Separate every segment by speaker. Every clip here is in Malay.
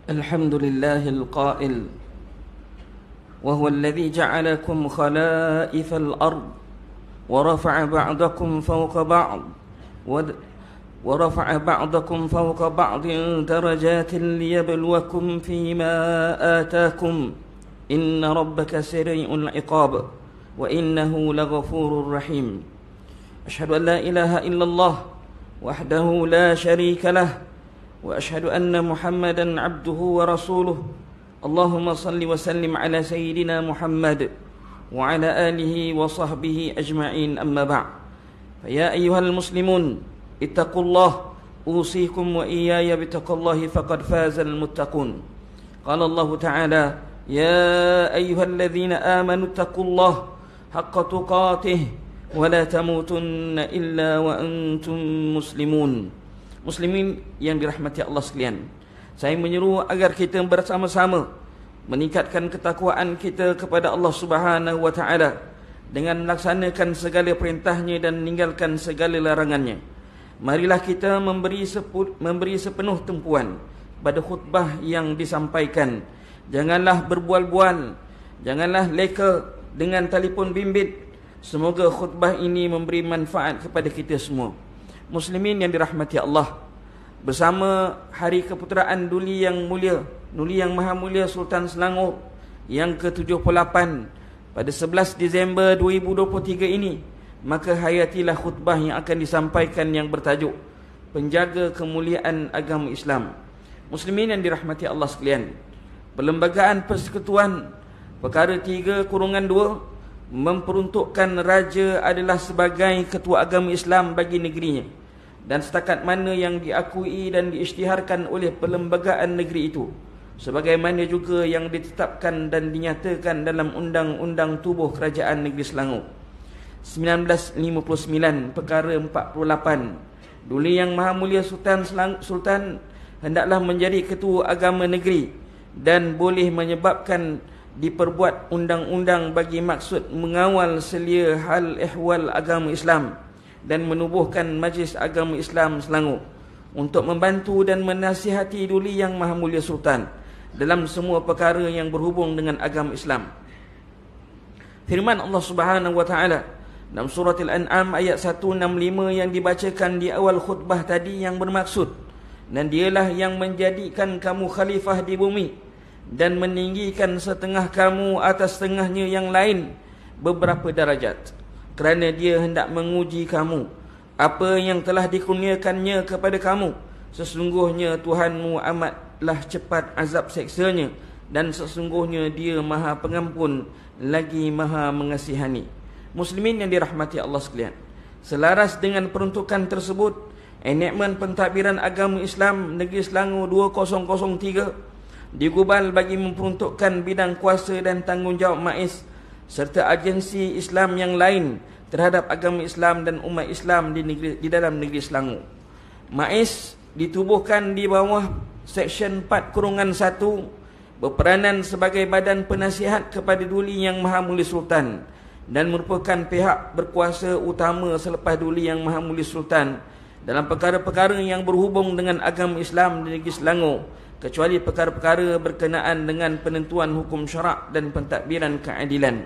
Speaker 1: الحمد لله القائل وهو الذي جعلكم خلائف الأرض ورفع بعضكم فوق بعض درجات ليبلوكم فيما آتاكم إن ربك سريع العقاب وإنه لغفور رحيم أشهد أن لا إله إلا الله وحده لا شريك له وأشهد أن محمدا عبده ورسوله اللهم صل وسلم على سيدنا محمد وعلى آله وصحبه أجمعين أما بعد فيا أيها المسلمون اتقوا الله أوصيكم وإياي بتقوى الله فقد فاز المتقون قال الله تعالى يا أيها الذين آمنوا اتقوا الله حق تقاته ولا تموتن إلا وأنتم مسلمون. Muslimin yang dirahmati Allah sekalian, saya menyeru agar kita bersama-sama meningkatkan ketakwaan kita kepada Allah Subhanahu wa taala dengan melaksanakan segala perintahnya dan meninggalkan segala larangannya. Marilah kita memberi sepenuh tumpuan pada khutbah yang disampaikan. Janganlah berbual-bual, janganlah leka dengan telefon bimbit. Semoga khutbah ini memberi manfaat kepada kita semua. Muslimin yang dirahmati Allah, bersama hari keputeraan Duli yang mulia, Duli yang Maha Mulia Sultan Selangor yang ke-78 pada 11 Disember 2023 ini, maka hayatilah khutbah yang akan disampaikan yang bertajuk Penjaga Kemuliaan Agama Islam. Muslimin yang dirahmati Allah sekalian, Perlembagaan Persekutuan Perkara 3/2 memperuntukkan raja adalah sebagai ketua agama Islam bagi negerinya, dan setakat mana yang diakui dan diisytiharkan oleh perlembagaan negeri itu, sebagaimana juga yang ditetapkan dan dinyatakan dalam Undang-Undang Tubuh Kerajaan Negeri Selangor 1959 Perkara 48. Duli Yang Maha Mulia Sultan hendaklah menjadi ketua agama negeri dan boleh menyebabkan diperbuat undang-undang bagi maksud mengawal selia hal ehwal agama Islam dan menubuhkan Majlis Agama Islam Selangor untuk membantu dan menasihati Duli Yang Maha Mulia Sultan dalam semua perkara yang berhubung dengan agama Islam. Firman Allah Subhanahu wa taala dalam surah Al-An'am ayat 165 yang dibacakan di awal khutbah tadi yang bermaksud, dan dialah yang menjadikan kamu khalifah di bumi dan meninggikan setengah kamu atas setengahnya yang lain beberapa darajat, kerana dia hendak menguji kamu apa yang telah dikurniakannya kepada kamu. Sesungguhnya Tuhanmu amatlah cepat azab seksanya, dan sesungguhnya dia Maha Pengampun lagi Maha Mengasihani. Muslimin yang dirahmati Allah sekalian, selaras dengan peruntukan tersebut, enakmen pentadbiran agama Islam Negeri Selangor 2003 digubal bagi memperuntukkan bidang kuasa dan tanggungjawab MAIS serta agensi Islam yang lain terhadap agama Islam dan umat Islam di dalam negeri Selangor. MAIS ditubuhkan di bawah Seksyen 4/1 berperanan sebagai badan penasihat kepada Duli Yang Maha Mulia Sultan dan merupakan pihak berkuasa utama selepas Duli Yang Maha Mulia Sultan dalam perkara-perkara yang berhubung dengan agama Islam di negeri Selangor, kecuali perkara-perkara berkenaan dengan penentuan hukum syarak dan pentadbiran keadilan.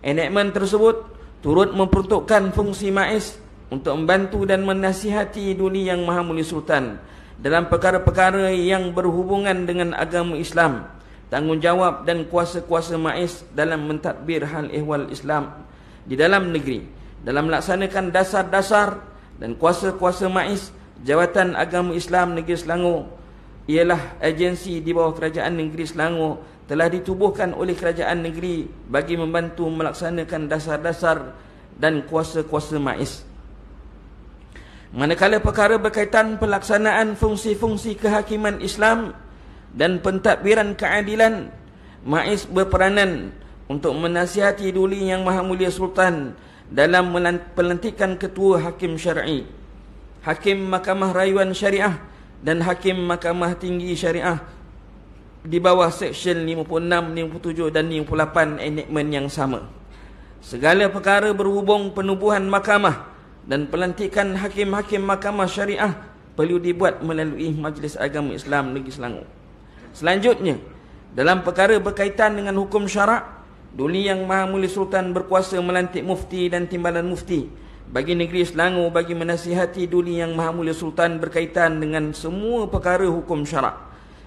Speaker 1: Enakmen tersebut turut memperuntukkan fungsi MAIS untuk membantu dan menasihati Duli Yang Maha Mulia Sultan dalam perkara-perkara yang berhubungan dengan agama Islam. Tanggungjawab dan kuasa-kuasa MAIS dalam mentadbir hal ehwal Islam di dalam negeri, dalam melaksanakan dasar-dasar dan kuasa-kuasa MAIS. Jabatan Agama Islam Negeri Selangor ialah agensi di bawah Kerajaan Negeri Selangor, telah ditubuhkan oleh Kerajaan Negeri bagi membantu melaksanakan dasar-dasar dan kuasa-kuasa MAIS. Manakala perkara berkaitan pelaksanaan fungsi-fungsi kehakiman Islam dan pentadbiran keadilan, MAIS berperanan untuk menasihati Duli Yang Maha Mulia Sultan dalam pelantikan ketua hakim syar'i, hakim Mahkamah Rayuan Syariah dan Hakim Mahkamah Tinggi Syariah di bawah Seksyen 56, 57 dan 58 enakmen yang sama. Segala perkara berhubung penubuhan mahkamah dan pelantikan hakim-hakim mahkamah syariah perlu dibuat melalui Majlis Agama Islam Negeri Selangor. Selanjutnya, dalam perkara berkaitan dengan hukum syarak, Duli Yang Maha Mulia Sultan berkuasa melantik mufti dan timbalan mufti bagi negeri Selangor bagi menasihati Duli Yang Maha Mulia Sultan berkaitan dengan semua perkara hukum syarak.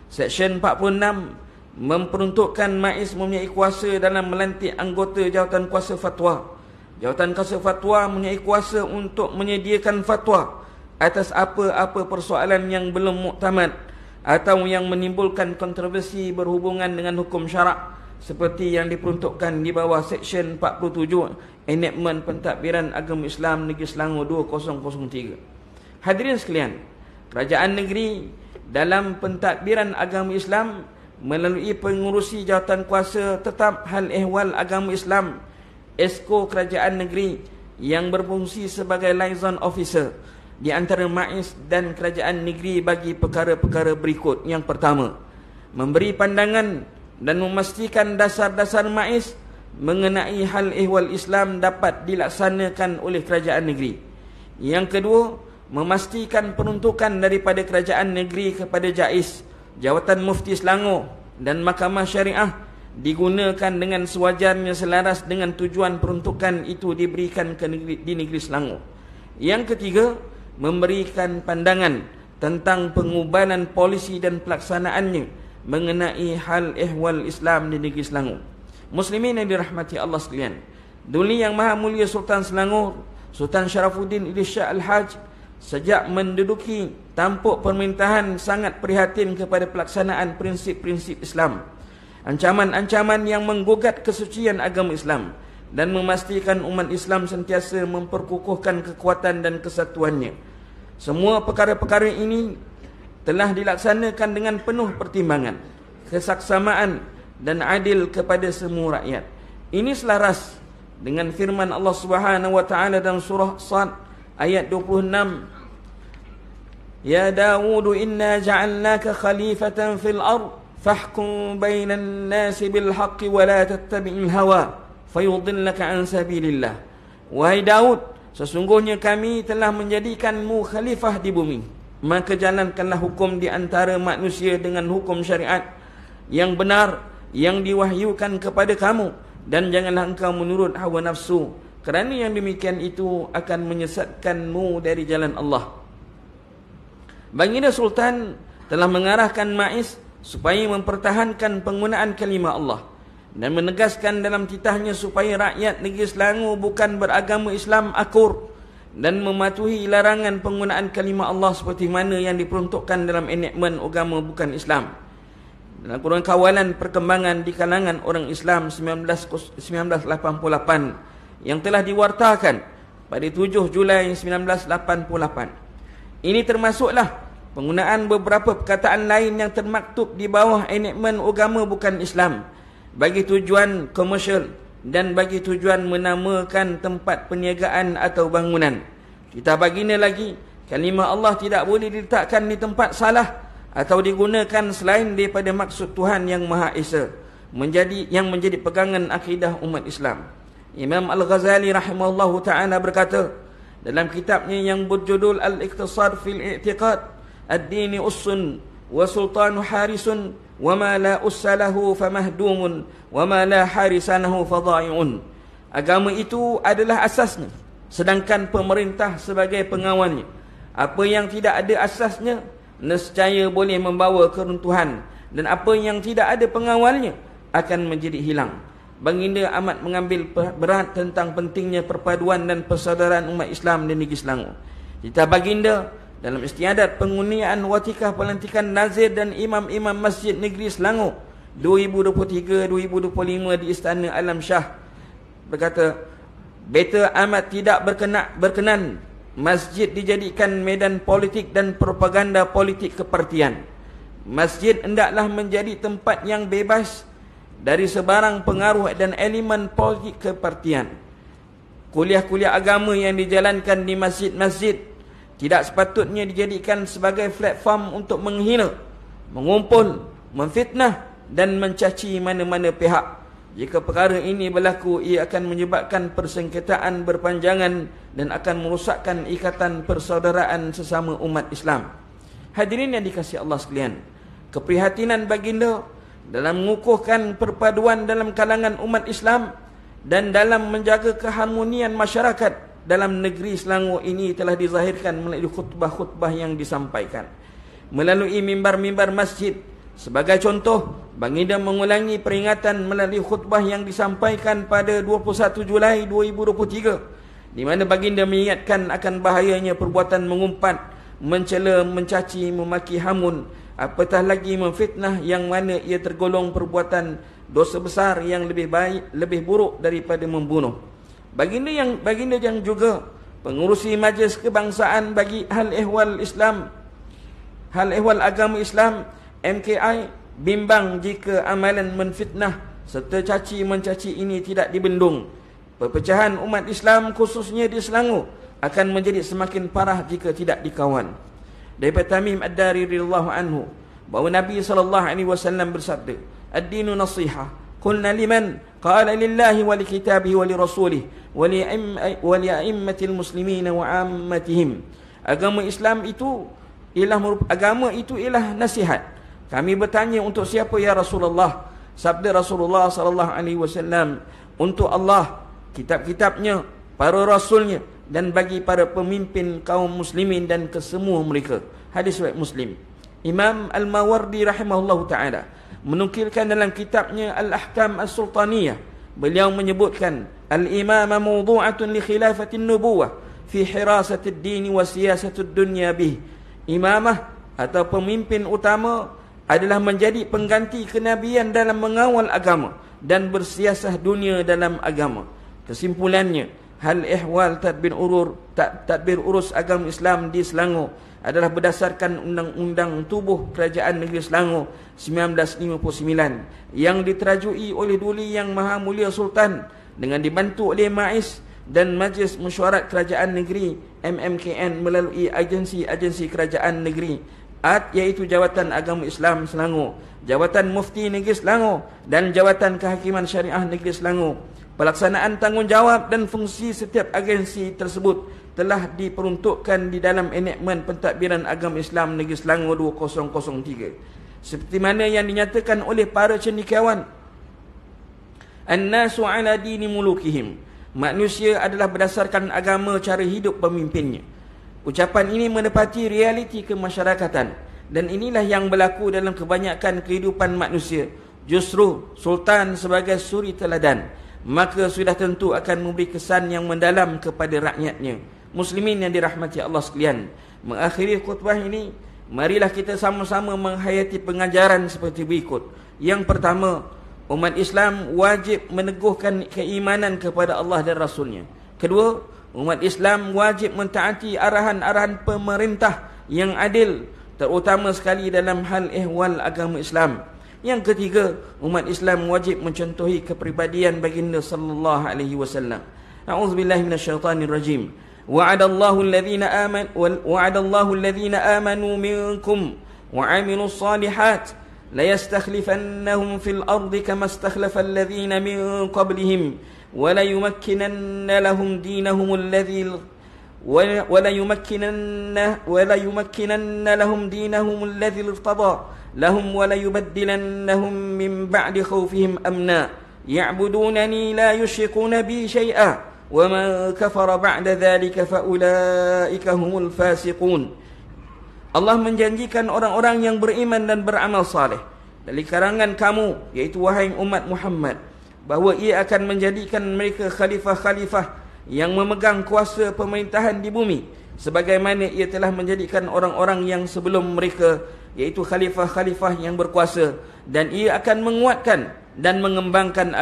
Speaker 1: Seksyen 46 memperuntukkan MAIS mempunyai kuasa dalam melantik anggota jawatan kuasa fatwa. Jawatan kuasa fatwa mempunyai kuasa untuk menyediakan fatwa atas apa-apa persoalan yang belum muktamad atau yang menimbulkan kontroversi berhubungan dengan hukum syarak seperti yang diperuntukkan di bawah Seksyen 47 Enakmen Pentadbiran Agama Islam Negeri Selangor 2003. Hadirin sekalian, kerajaan negeri dalam pentadbiran agama Islam melalui pengurusi jawatan kuasa tetap hal ehwal agama Islam Esko Kerajaan Negeri yang berfungsi sebagai liaison officer di antara MAIS dan kerajaan negeri bagi perkara-perkara berikut. Yang pertama, memberi pandangan dan memastikan dasar-dasar MAIS mengenai hal ehwal Islam dapat dilaksanakan oleh kerajaan negeri. Yang kedua, memastikan peruntukan daripada kerajaan negeri kepada JAIS, Jawatan Mufti Selangor dan Mahkamah Syariah digunakan dengan sewajarnya selaras dengan tujuan peruntukan itu diberikan di negeri Selangor. Yang ketiga, memberikan pandangan tentang pengubahan polisi dan pelaksanaannya mengenai hal ehwal Islam di negeri Selangor. Muslimin yang dirahmati Allah sekalian, Duli Yang Maha Mulia Sultan Selangor, Sultan Sharafuddin Idris Shah Al-Haj, sejak menduduki tampuk pemerintahan sangat prihatin kepada pelaksanaan prinsip-prinsip Islam, ancaman-ancaman yang menggugat kesucian agama Islam, dan memastikan umat Islam sentiasa memperkukuhkan kekuatan dan kesatuannya. Semua perkara-perkara ini telah dilaksanakan dengan penuh pertimbangan, kesaksamaan dan adil kepada semua rakyat. Ini selaras dengan firman Allah Subhanahu wa taala dalam surah Sad ayat 26. Ya Dawud, inna ja'alnaka khalifatan fil ard fahkum bainan nasi bil haqqi wa la tattabi'il hawa fayudillaka an sabilillah. Wahai Daud, sesungguhnya kami telah menjadikanmu khalifah di bumi, maka jalankanlah hukum di antara manusia dengan hukum syariat yang benar yang diwahyukan kepada kamu, dan janganlah engkau menurut hawa nafsu, kerana yang demikian itu akan menyesatkanmu dari jalan Allah. Baginda Sultan telah mengarahkan MAIS supaya mempertahankan penggunaan kalimah Allah dan menegaskan dalam titahnya supaya rakyat negeri Selangor bukan beragama Islam akur dan mematuhi larangan penggunaan kalimah Allah seperti mana yang diperuntukkan dalam enakmen agama bukan Islam dalam kurun kawalan perkembangan di kalangan orang Islam 1988 yang telah diwartakan pada 7 Julai 1988. Ini termasuklah penggunaan beberapa perkataan lain yang termaktub di bawah enakmen agama bukan Islam bagi tujuan komersial dan bagi tujuan menamakan tempat perniagaan atau bangunan. Kita baginda lagi, kalimah Allah tidak boleh diletakkan di tempat salah atau digunakan selain daripada maksud Tuhan yang Maha Esa, yang menjadi pegangan akidah umat Islam. Imam Al-Ghazali rahimahullahu ta'ala berkata dalam kitabnya yang berjudul Al-Iqtisad fil I'tiqad, Ad-dini ussun wa sultanu harisun wa ma la ussalahu famahdumun wa ma la harisanahu fadha'i'un. Agama itu adalah asasnya, sedangkan pemerintah sebagai pengawalnya. Apa yang tidak ada asasnya nescaya boleh membawa keruntuhan, dan apa yang tidak ada pengawalnya akan menjadi hilang. Baginda amat mengambil berat tentang pentingnya perpaduan dan persaudaraan umat Islam di negeri Selangor. Kita baginda dalam istiadat penguniaan watikah pelantikan nazir dan imam-imam masjid negeri Selangor 2023-2025 di Istana Alam Shah berkata, beta amat tidak berkenan masjid dijadikan medan politik dan propaganda politik kepartian. Masjid hendaklah menjadi tempat yang bebas dari sebarang pengaruh dan elemen politik kepartian. Kuliah-kuliah agama yang dijalankan di masjid-masjid tidak sepatutnya dijadikan sebagai platform untuk menghina, mengumpul, memfitnah dan mencaci mana-mana pihak. Jika perkara ini berlaku, ia akan menyebabkan persengketaan berpanjangan dan akan merosakkan ikatan persaudaraan sesama umat Islam. Hadirin yang dikasihi Allah sekalian, keprihatinan baginda dalam mengukuhkan perpaduan dalam kalangan umat Islam dan dalam menjaga keharmonian masyarakat dalam negeri Selangor ini telah dizahirkan melalui khutbah-khutbah yang disampaikan. Melalui mimbar-mimbar masjid, sebagai contoh, baginda mengulangi peringatan melalui khutbah yang disampaikan pada 21 Julai 2023, di mana baginda mengingatkan akan bahayanya perbuatan mengumpat, mencela, mencaci, memaki, hamun, apatah lagi memfitnah, yang mana ia tergolong perbuatan dosa besar yang lebih buruk daripada membunuh. Baginda yang juga pengurusi Majlis Kebangsaan bagi Hal Ehwal Agama Islam MKI bimbang jika amalan menfitnah serta caci mencaci ini tidak dibendung. Perpecahan umat Islam khususnya di Selangor akan menjadi semakin parah jika tidak dikawan. Daripada Tamim Ad-Dari radhiyallahu anhu bahawa Nabi SAW bersabda, "Ad-dinu nasihah. Qulna liman? Qala lillahi wa likitabihi wa lirasulih wa li'a'immatil muslimin wa 'ammatihim." Agama itu ialah nasihat. Kami bertanya, untuk siapa ya Rasulullah? Sabda Rasulullah SAW, untuk Allah, kitab-kitabnya, para rasulnya, dan bagi para pemimpin kaum muslimin dan kesemua mereka. Hadis riwayat Muslim. Imam Al-Mawardi rahimahullahu ta'ala menukilkan dalam kitabnya Al-Ahkam As-Sultaniyah, beliau menyebutkan al-imama mawdu'atun li khilafatin nubuwah fi hirasatid din wa siyasatid dunya bih. Imamah atau pemimpin utama adalah menjadi pengganti kenabian dalam mengawal agama dan bersiasah dunia dalam agama. Kesimpulannya, hal ehwal tadbir urus agama Islam di Selangor adalah berdasarkan Undang-Undang Tubuh Kerajaan Negeri Selangor 1959 yang diterajui oleh Duli Yang Maha Mulia Sultan dengan dibantu oleh MAIS dan Majlis Mesyuarat Kerajaan Negeri MMKN melalui agensi-agensi kerajaan negeri iaitu Jawatan Agama Islam Selangor, Jawatan Mufti Negeri Selangor dan Jawatan Kehakiman Syariah Negeri Selangor. Pelaksanaan tanggungjawab dan fungsi setiap agensi tersebut telah diperuntukkan di dalam enakmen pentadbiran agama Islam Negeri Selangor 2003. Seperti mana yang dinyatakan oleh para cendekiawan, "An-nasu ala dini mulukihim." Manusia adalah berdasarkan agama cara hidup pemimpinnya. Ucapan ini menepati realiti kemasyarakatan, dan inilah yang berlaku dalam kebanyakan kehidupan manusia. Justru Sultan sebagai suri teladan, maka sudah tentu akan memberi kesan yang mendalam kepada rakyatnya. Muslimin yang dirahmati Allah sekalian, mengakhiri khutbah ini, marilah kita sama-sama menghayati pengajaran seperti berikut. Yang pertama, umat Islam wajib meneguhkan keimanan kepada Allah dan Rasulnya. Kedua, umat Islam wajib mentaati arahan-arahan pemerintah yang adil, terutama sekali dalam hal ehwal agama Islam. Yang ketiga, umat Islam wajib mencontohi kepribadian baginda sallallahu alaihi wasallam. A'udzubillahi minasyaitonirrajim. Wa'adallahu alladhina amanu minkum wa 'amilus solihat la yastakhlifannahum fil ardi kama istakhlafa alladhina min qablihim wa la yumakkinanna lahum dinahum alladhi ولا يمكنن لهم دينهم الذي ارتضى لهم ولا يبدلنهم من بعد خوفهم أمنا يعبدونني لا يشركون بي شيئا ومن كفر بعد ذلك فأولئك هم الفاسقون. Allah menjanjikan orang-orang yang beriman dan beramal saleh dari kalangan kamu, yaitu wahai umat Muhammad, bahawa ia akan menjadikan mereka khalifah-khalifah yang memegang kuasa pemerintahan di bumi, sebagaimana ia telah menjadikan orang-orang yang sebelum mereka, yaitu khalifah-khalifah yang berkuasa, dan ia akan menguatkan dan mengembangkan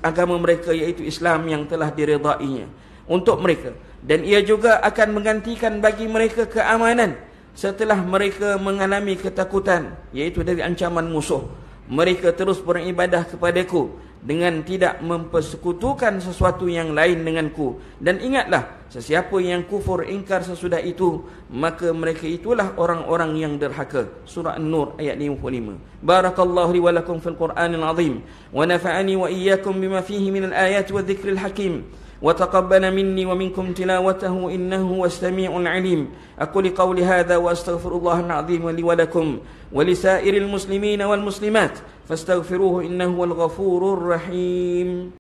Speaker 1: agama mereka, yaitu Islam yang telah diredainya untuk mereka, dan ia juga akan menggantikan bagi mereka keamanan setelah mereka mengalami ketakutan, yaitu dari ancaman musuh. Mereka terus beribadah kepadaku dengan tidak mempersekutukan sesuatu yang lain denganku. Dan ingatlah, sesiapa yang kufur ingkar sesudah itu, maka mereka itulah orang-orang yang derhaka. Surah An-Nur ayat 55. Barakallahu li wa lakum fil Qur'anil azim wa nafa'ani wa iyyakum bima fihi minal ayati wa dhikril hakim. وتقبل مني ومنكم تلاوته إنه هو السميع العليم. أقول قولي هذا وأستغفر الله العظيم لي ولكم ولسائر المسلمين والمسلمات فاستغفروه إنه هو الغفور الرحيم.